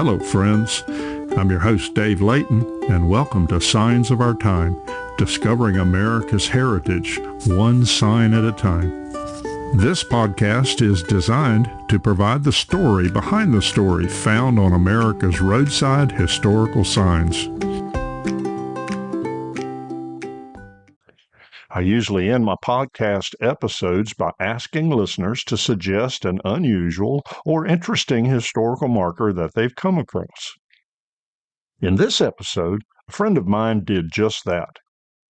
Hello, friends. I'm your host, Dave Layton, and welcome to Signs of Our Time, discovering America's heritage, one sign at a time. This podcast is designed to provide the story behind the story found on America's roadside historical signs. I usually end my podcast episodes by asking listeners to suggest an unusual or interesting historical marker that they've come across. In this episode, a friend of mine did just that.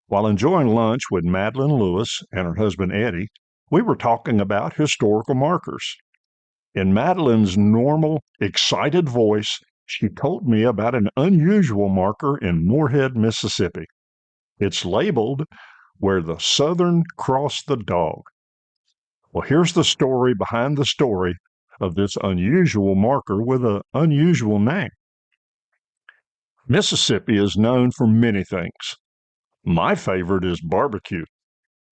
While enjoying lunch with Madeline Lewis and her husband Eddie, we were talking about historical markers. In Madeline's normal, excited voice, she told me about an unusual marker in Morehead, Mississippi. It's labeled "Where the Southern Cross the Dog." Well, here's the story behind the story of this unusual marker with an unusual name. Mississippi is known for many things. My favorite is barbecue.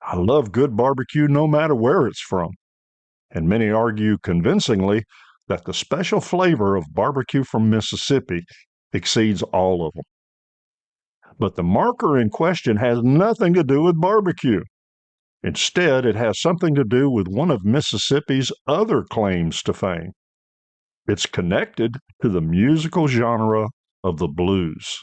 I love good barbecue no matter where it's from. And many argue convincingly that the special flavor of barbecue from Mississippi exceeds all of them. But the marker in question has nothing to do with barbecue. Instead, it has something to do with one of Mississippi's other claims to fame. It's connected to the musical genre of the blues.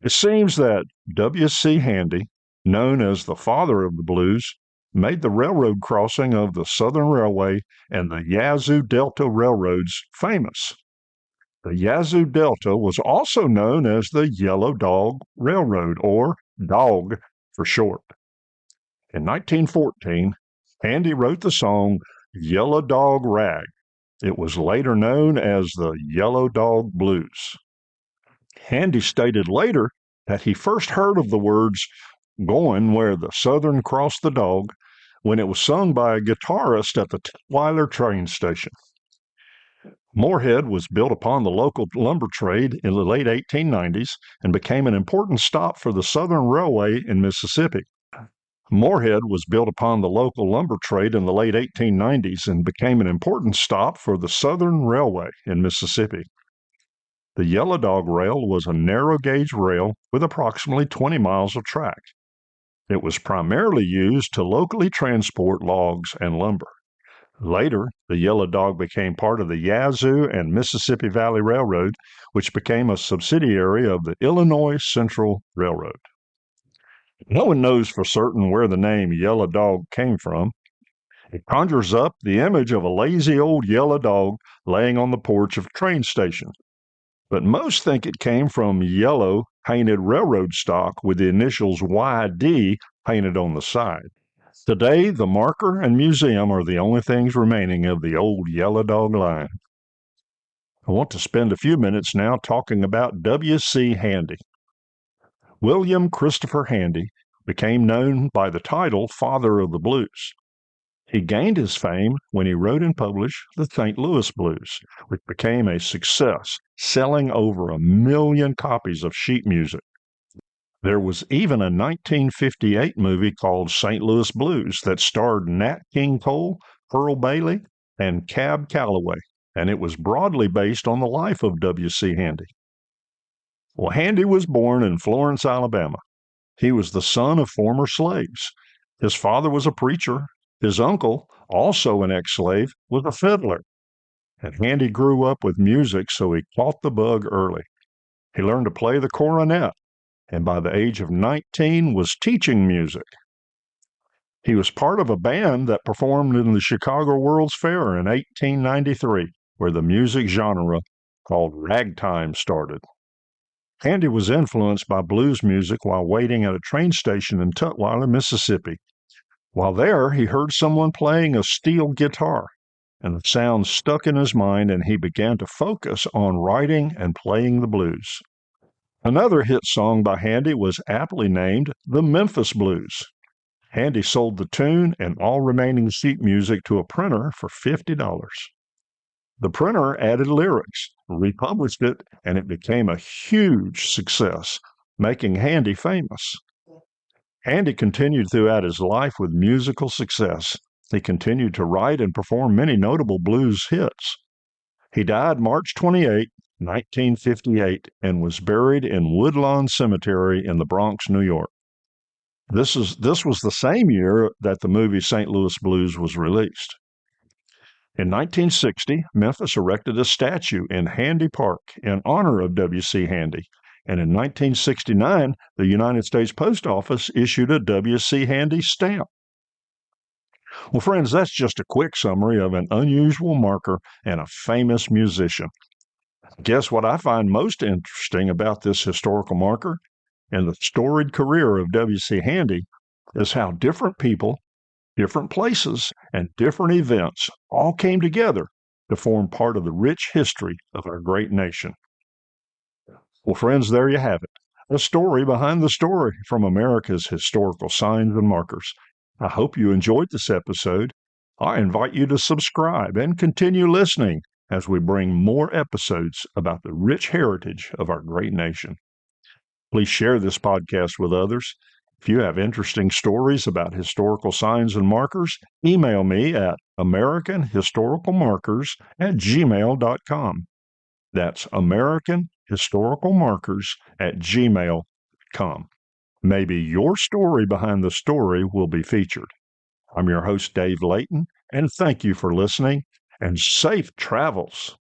It seems that W.C. Handy, known as the father of the blues, made the railroad crossing of the Southern Railway and the Yazoo Delta Railroads famous. The Yazoo Delta was also known as the Yellow Dog Railroad, or DOG for short. In 1914, Handy wrote the song Yellow Dog Rag. It was later known as the Yellow Dog Blues. Handy stated later that he first heard of the words "going where the Southern cross the dog" when it was sung by a guitarist at the Tutwiler train station. Morehead was built upon the local lumber trade in the late 1890s and became an important stop for the Southern Railway in Mississippi. Morehead was built upon the local lumber trade in the late 1890s and became an important stop for the Southern Railway in Mississippi. The Yellow Dog Rail was a narrow-gauge rail with approximately 20 miles of track. It was primarily used to locally transport logs and lumber. Later, the Yellow Dog became part of the Yazoo and Mississippi Valley Railroad, which became a subsidiary of the Illinois Central Railroad. No one knows for certain where the name Yellow Dog came from. It conjures up the image of a lazy old yellow dog laying on the porch of a train station. But most think it came from yellow painted railroad stock with the initials YD painted on the side. Today, the marker and museum are the only things remaining of the old Yellow Dog line. I want to spend a few minutes now talking about W.C. Handy. William Christopher Handy became known by the title Father of the Blues. He gained his fame when he wrote and published the St. Louis Blues, which became a success, selling over 1 million copies of sheet music. There was even a 1958 movie called St. Louis Blues that starred Nat King Cole, Pearl Bailey, and Cab Calloway, and it was broadly based on the life of W.C. Handy. Well, Handy was born in Florence, Alabama. He was the son of former slaves. His father was a preacher. His uncle, also an ex-slave, was a fiddler. And Handy grew up with music, so he caught the bug early. He learned to play the cornet, and by the age of 19 was teaching music. He was part of a band that performed in the Chicago World's Fair in 1893, where the music genre called ragtime started. Handy was influenced by blues music while waiting at a train station in Tutwiler, Mississippi. While there, he heard someone playing a steel guitar, and the sound stuck in his mind, and he began to focus on writing and playing the blues. Another hit song by Handy was aptly named The Memphis Blues. Handy sold the tune and all remaining sheet music to a printer for $50. The printer added lyrics, republished it, and it became a huge success, making Handy famous. Handy continued throughout his life with musical success. He continued to write and perform many notable blues hits. He died March 28, 1958, and was buried in Woodlawn Cemetery in the Bronx, New York. This was the same year that the movie St. Louis Blues was released. In 1960, Memphis erected a statue in Handy Park in honor of W.C. Handy. And in 1969, the United States Post Office issued a W.C. Handy stamp. Well, friends, that's just a quick summary of an unusual marker and a famous musician. Guess what I find most interesting about this historical marker and the storied career of W.C. Handy is how different people, different places, and different events all came together to form part of the rich history of our great nation. Well, friends, there you have it. A story behind the story from America's historical signs and markers. I hope you enjoyed this episode. I invite you to subscribe and continue listening as we bring more episodes about the rich heritage of our great nation. Please share this podcast with others. If you have interesting stories about historical signs and markers, email me at americanhistoricalmarkers@gmail.com. That's americanhistoricalmarkers@gmail.com. Maybe your story behind the story will be featured. I'm your host, Dave Layton, and thank you for listening, and safe travels.